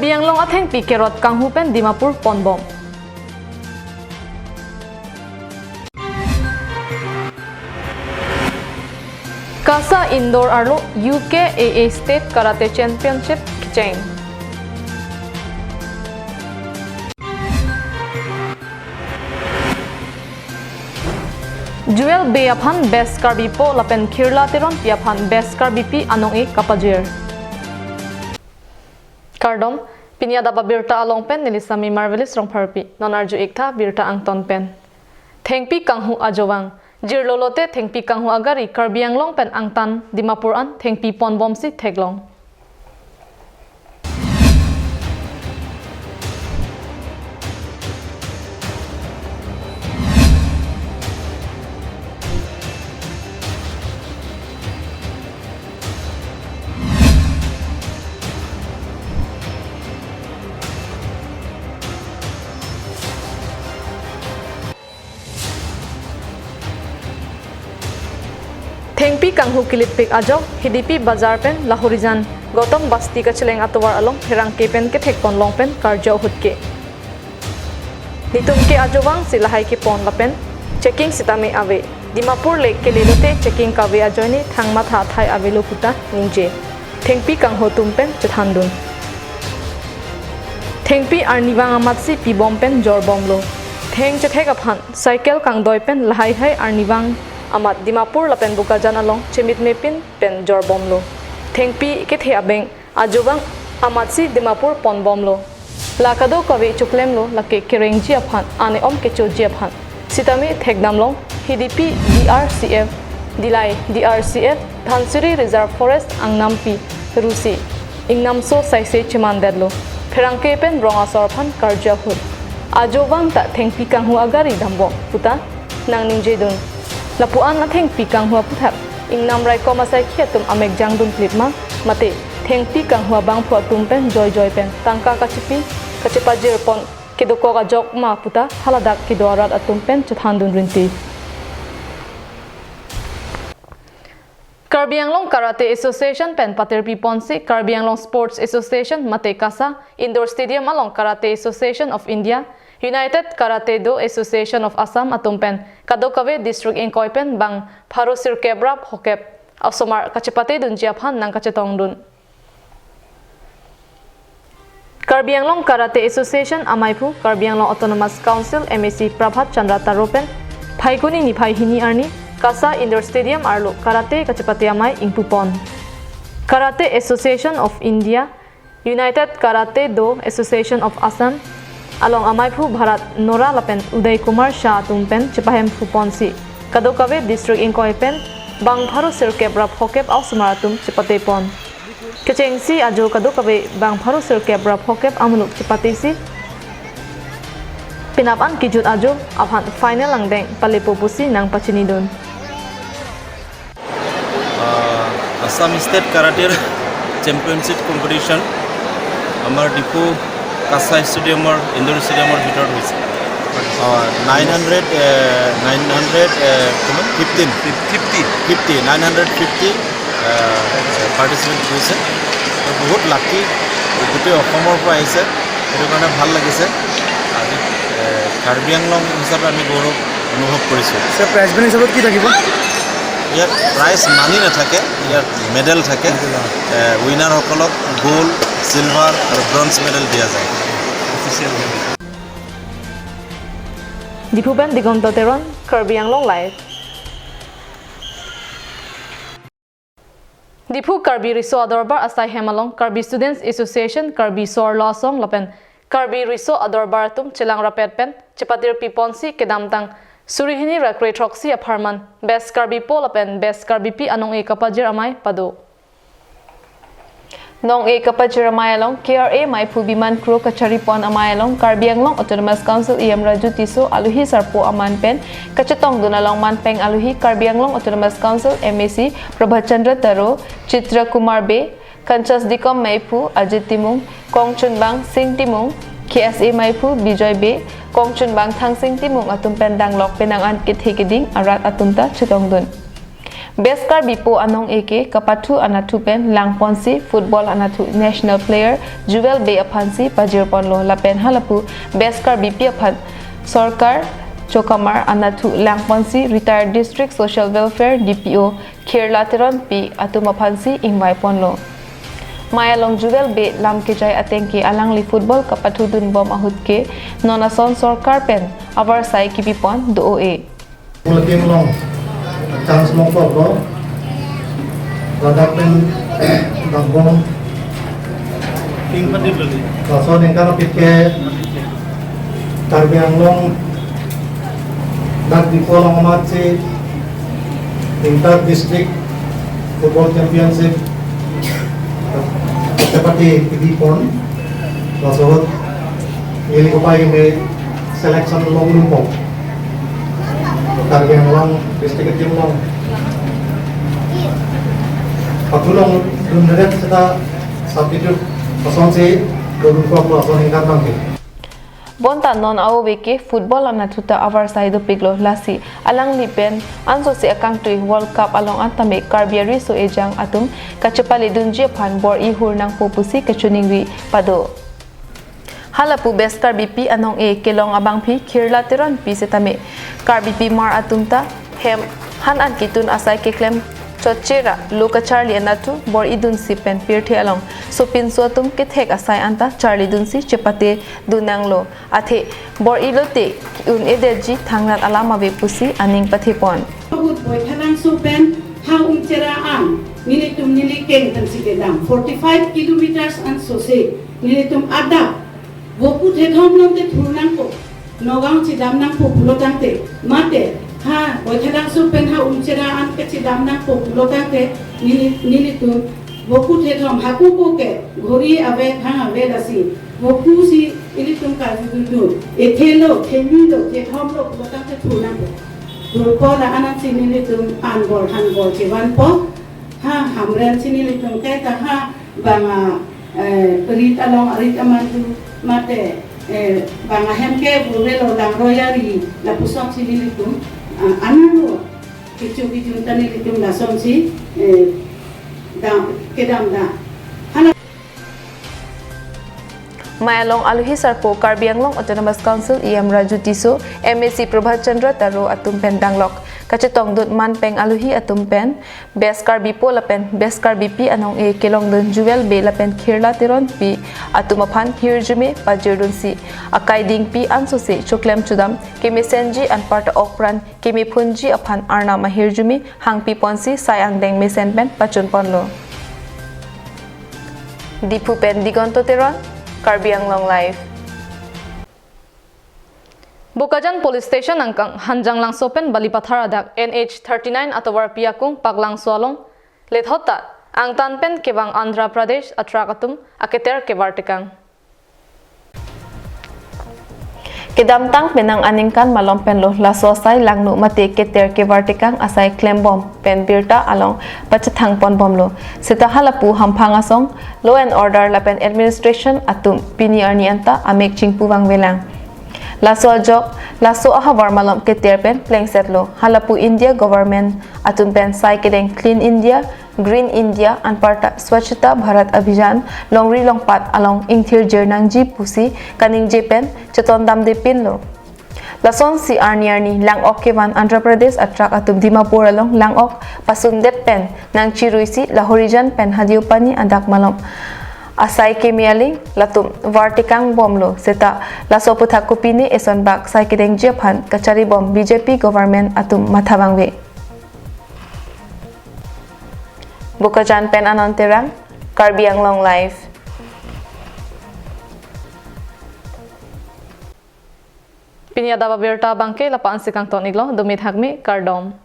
Karbi Anglong atheng pi kerot kanghu pen Dimapur ponbom. Kasa Indoor Arlo UK AA State Karate Championship Kicheng. Jewel Beaphan Best Karbi Po Lapen Kirla Tiron Piaphan Best Karbi Pi Anong E Kapajir. Kardom Pinya Adap Abirta along pen nilisami marvelous rong parpi nonarju ikta birta angton pen. Thengpi kanghu ajowang jirlolote thengpi kanghu agari Karbi Anglong pen angtan Dimapur an thengpi ponbom si theglong. Thengpi kanghu kilipik ajok hidipi bazar pen Lahorijan Gautam Basti ka cheleng atwar along herang ke pen ke thekpon long pen karjo hutke nitum ke ajowang silahai ke pon lapen checking sitame ave Dimapur lake ke lelote checking kawe ajoni thangma tha thai avelo puta ningje thengpi kanghu tumpen chethandun thengpi arniwang amatsi pi bom pen jor bomlo theng chethek aphan cycle kangdoi pen lahai hai arniwang amat Dimapur lapen bukajan along chemit mepin pen jor bomlo thengpi ke the abeng ajowang amat si Dimapur pon bomlo lakado kawe chuklemlo lake kerengji aphan ane om ke choji aphan sitami thekdamlong hidipi DRCF dilai DRCF Dhansuri Reserve Forest angnampi rusi ingnamso saise chimandedlo pherangke pen rongasor phan karja hut ajowang ta thengpi kanghu agari dhambo puta nang ningjedun Lapuan atheng pikang hua puthap ingnam rai ko masai khietum amek jangdun klipma mate thengpi kang hua bang phua tumpen joy pen tangka kachipi kachipa jirpon kidoko ka jokma puta haladak kidorat atumpen chathandun rinti Karbi Anglong Karate Association pen paterpi ponsi Karbi Anglong Sports Association mate kasa Indoor Stadium along Karate Association of India United Karate Do Association of Assam atumpen Kadokawe District Inkoipen bang Pharo Sirkebrap Hokep Asomar Kachipate dun Japhan nang Kachetong dun Karbi Anglong Karate Association Amaipu Karbi Anglong Autonomous Council MAC Prabhat Chandra Taropen Phaiguni ni Phaihini Arni Kasa Indoor Stadium Arlo Karate Kachipate Amai Ingpupon Karate Association of India United Karate Do Association of Assam along Amaipu Bharat Nora Lapen Uday Kumar Shah Tumpen Chipahem Puponsi Kadokawe District Inkoipen Bang Pharo Sirkebrap Hokep Ausumaratum Chipatepon Kechengsi Ajo Kadokawe Bang Pharo Sirkebrap Hokep Amunuk Chipatesi Pinapan Kijut Ajo Abhan Final Langdeng Palepopusi Nang Pachinidun Assam State Karate Championship Competition Amar Dipu Kasa Stadium or Indoor Stadium or Vitor with 950 participant হৈছে বহুত লাকি গোটেই অসমৰ পৰা আহিছে এটো কাৰণে ভাল লাগিছে আজি কাৰ্বি আংলং হিচাপে আমি গৌৰৱ অনুভৱ কৰিছো স্যার প্রাইজ মানি হিচাপত কি থাকিব ইয়াত প্রাইজ মানি নাথাকে ইয়াত মেডেল থাকে উইনাৰ সকলক গোল্ড সিলভাৰ আৰু ব্ৰঞ্জ মেডেল দিয়া যায় official Dipuben Digonto Teron Karbi Anglong Live Dipu Karbi Riso Adorbar Asai Hemalong Karbi Students Association Karbi Sor Losong Lapen Karbi Riso Adorbar Tum Chilang Rapet Pen Chipatir Piponsi Kedamtang Surihini Rakre Troxi Aparman Best Karbi Po Lapen Best Karbi Pi Anong E Kapajir Amai Pado Nong E Kapajir Amai Along KRA Mai Pubiman Kro Kachari Pon Amai Along Karbi Anglong Autonomous Council Iam Raju Tiso Aluhi Sarpo Aman Pen Kachatong Dunalong Man Peng Aluhi Karbi Anglong Autonomous Council MAC Prabhachandra Taro Chitra Kumar Be Kanchas Dikom Maipu Ajit Timung Kongchun Bang Sing Timung KSA Maipu Bijoy Be Kongchun Bang Thang Sing Timung Atum Pen Danglok Penangan Kithikiding Arat Atumta Chitong Dun Beskar Bipo Anong Eke Kapatu Anatu Pen Lang Ponsi Football Anatu National Player Jewel Bay Apansi Pajir Ponlo Lapen Halapu Beskar BP Apan Sorkar Chokamar Anatu Lang Ponsi Retired District Social Welfare DPO Kirlateron P Atumapansi Ingwai Ponlo Mayalong Jewel Bay Lam Kejai Atengki Alangli Football Kapatu Dun Bom Ahutke Nonason Sorkar Pen Avarsai Kipipon DOA chance long for go Adap Abirta Ting particularly. so dengan pikir Karbiang long dak di kolong amat si tingkat district football championship seperti di pon so ini upai ini selection long lumpur Karbiang long district tim long patulong duneret kita substitute pasong si dulu ko so dengan bangke Bonta non aweke football amna tuta avarsai do piglo lasi alang lipen anso se akang tui World Cup along antame karbiari so ejang atum kachapali dunje phan bor I hur nang popusi kachuningri pado Halapu Beskar BP anong e kelong abang pi kirlateron pi setame kar BP mar atumta hem han an kitun asai ke klem chochera loka Charlie anatu bor idun si pen pirthe along so pin so tum ke thek asai anta Charlie dun si chepate dunanglo athe bor ilote un edeji thangnat alama ve pusi aning pathipon Hut boy thanang so pen ha chera am nilitum nilikeng tan si gedam 45 kilometers an so se nilitum Adap Boku thethom lomte thurnang ko Nogam chidam nang po pulotangte mate ha boithadang so pen ha chera an ke chidam nang po pulotangte nilitum boku thethom haku ko ke ghori ave thang ave dasi boku si ilitum ka du ethelo themilo thethom lo pulotangte thurnang ko durko la anan si nilitum angol hangol chiwan po ha hamren si nilitum kai ta ha banga rit along rit amantu mate banga hemke burelo lang royari la pusong si nilitum analo kichu tani litum la som si kedam da Mayalong Aluhi Sarpo Karbianglong Autonomous Council EM Raju Tiso MAC Prabhat Chandra Taro Atumpen Danglok Kachetong Dut Manpeng Aluhi Atumpen Beskar Bipo Lapen Beskar BP Anong E Kelong Dun Jewel Be Lapen Kirla Tiron Pi Atumapan Hirjume Pajerdun Si Akai Ding Pi Ansose Choklem Chudam Kimi Senji and Parta Okpran Kimi Punji Apan Arna Mahirjume Hang Pi Ponsi Sayang Deng Mesenpen Pachun Ponlo Dipu Pen Digonto Teron Karbianglong Live. Bukajan Police Station angkang hanjang lang sopen balipathar adak NH 39 atawar piakung paglang swalong lethota ang tanpen kebang Andhra Pradesh atrakatum aketer kevartikang. Kedamtang penang aningkan malompen lo lasosai langnu mate keter kevartikang asai klembom pen birta along pachathang pon bomlo sita halapu hampangasong law and order lapen administration atum pini arnianta amek chingpu wangwelang laso jok laso ahawar malom keter pen plengsetlo halapu India government atum pen sai kedeng clean India Green India and Parta Swachhata Bharat Abhijan longri longpat along ingthir jernang ji pusi kaning jepen cheton damde pinlo lason si arni lang ok kevan Andhra Pradesh atrak atum Dimapur along lang ok pasundet pen nang chiruisi lahorijan pen hadiopani adak malom asai kemialing latum vartikang bomlo seta laso puthakupini eson bak sai kedeng jepan kachari bom BJP government atum mathabangwe Bukajan Pen Anonterang, Karbianglong Live. Pinya Adap Abirta bangke lapaan sikang toniglo dumit hagmi kardom.